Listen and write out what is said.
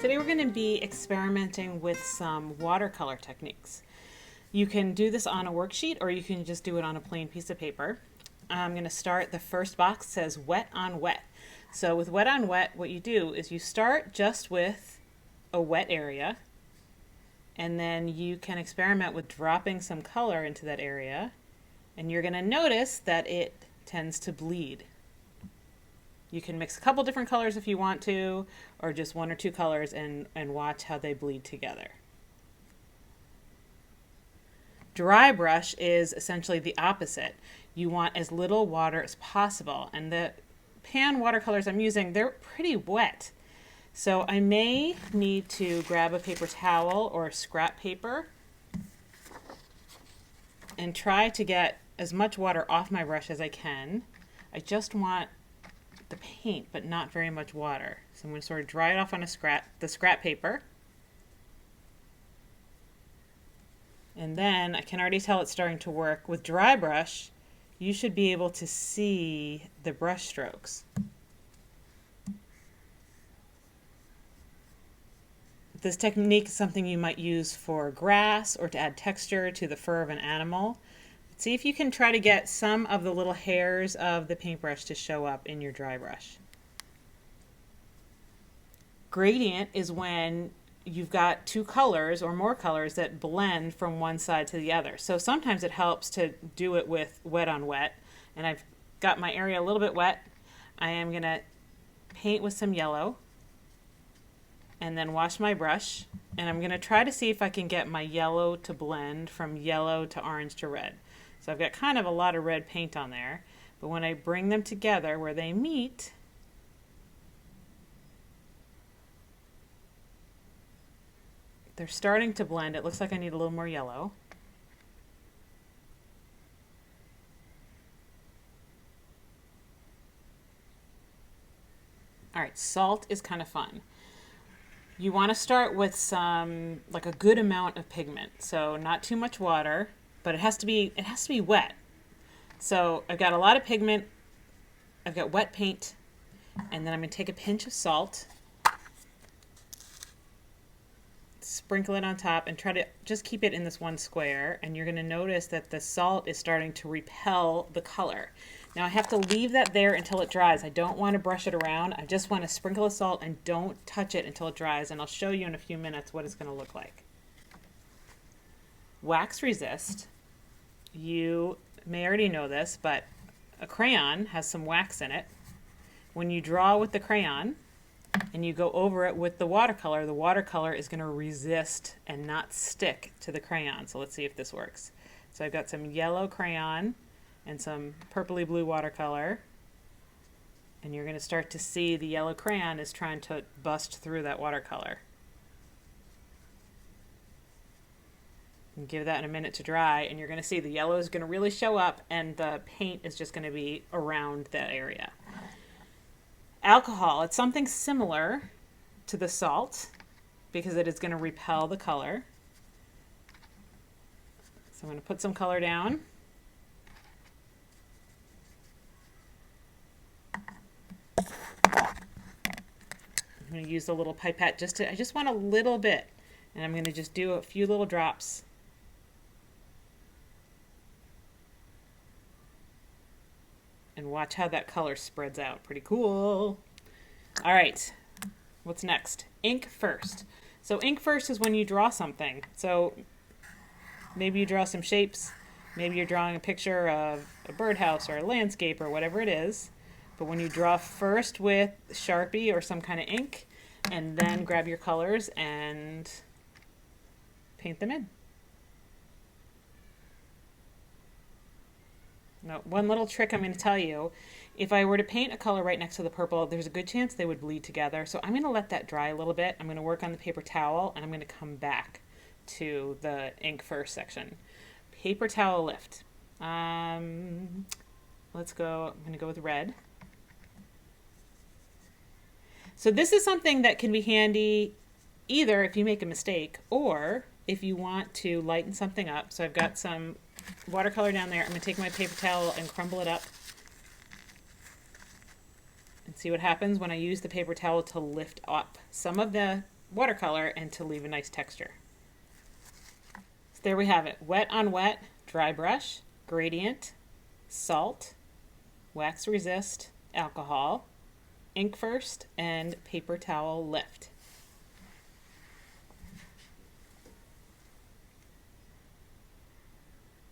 Today we're going to be experimenting with some watercolor techniques. You can do this on a worksheet or you can just do it on a plain piece of paper. I'm going to start, the first box says wet on wet. So with wet on wet, what you do is you start just with a wet area, and then you can experiment with dropping some color into that area, and you're going to notice that it tends to bleed. You can mix a couple different colors if you want to, or just one or two colors and watch how they bleed together. Dry brush is essentially the opposite. You want as little water as possible, and the pan watercolors I'm using, they're pretty wet. So I may need to grab a paper towel or scrap paper and try to get as much water off my brush as I can. I just want the paint, but not very much water. So I'm going to sort of dry it off on the scrap paper. And then I can already tell it's starting to work. With dry brush, you should be able to see the brush strokes. This technique is something you might use for grass or to add texture to the fur of an animal. See if you can try to get some of the little hairs of the paintbrush to show up in your dry brush. Gradient is when you've got two colors or more colors that blend from one side to the other. So sometimes it helps to do it with wet on wet. And I've got my area a little bit wet. I am going to paint with some yellow and then wash my brush. And I'm going to try to see if I can get my yellow to blend from yellow to orange to red. So I've got kind of a lot of red paint on there, but when I bring them together where they meet, they're starting to blend. It looks like I need a little more yellow. All right, salt is kind of fun. You want to start with some, like a good amount of pigment. So not too much water, but it has to be wet. So I've got a lot of pigment, I've got wet paint, and then I'm going to take a pinch of salt, sprinkle it on top, and try to just keep it in this one square. And you're going to notice that the salt is starting to repel the color. Now I have to leave that there until it dries. I don't want to brush it around. I just want to sprinkle the salt and don't touch it until it dries, and I'll show you in a few minutes what it's going to look like. Wax resist. You may already know this, but a crayon has some wax in it. When you draw with the crayon and you go over it with the watercolor is going to resist and not stick to the crayon. So let's see if this works. So I've got some yellow crayon and some purpley blue watercolor, and you're going to start to see the yellow crayon is trying to bust through that watercolor. And give that a minute to dry, and you're going to see the yellow is going to really show up, and the paint is just going to be around that area. Alcohol, it's something similar to the salt because it is going to repel the color. So I'm going to put some color down. I'm going to use a little pipette I just want a little bit, and I'm going to just do a few little drops. And watch how that color spreads out. Pretty cool. All right, what's next? Ink first. So ink first is when you draw something. So maybe you draw some shapes. Maybe you're drawing a picture of a birdhouse or a landscape or whatever it is. But when you draw first with Sharpie or some kind of ink, and then grab your colors and paint them in. Now, one little trick I'm going to tell you, if I were to paint a color right next to the purple, there's a good chance they would bleed together. So I'm going to let that dry a little bit. I'm going to work on the paper towel, and I'm going to come back to the ink first section. Paper towel lift. Let's go, I'm going to go with red. So this is something that can be handy either if you make a mistake or if you want to lighten something up. So I've got some watercolor down there. I'm going to take my paper towel and crumble it up and see what happens when I use the paper towel to lift up. Some of the watercolor and to leave a nice texture. So there we have it. Wet on wet, dry brush, gradient, salt, wax resist, alcohol, ink first, and paper towel lift.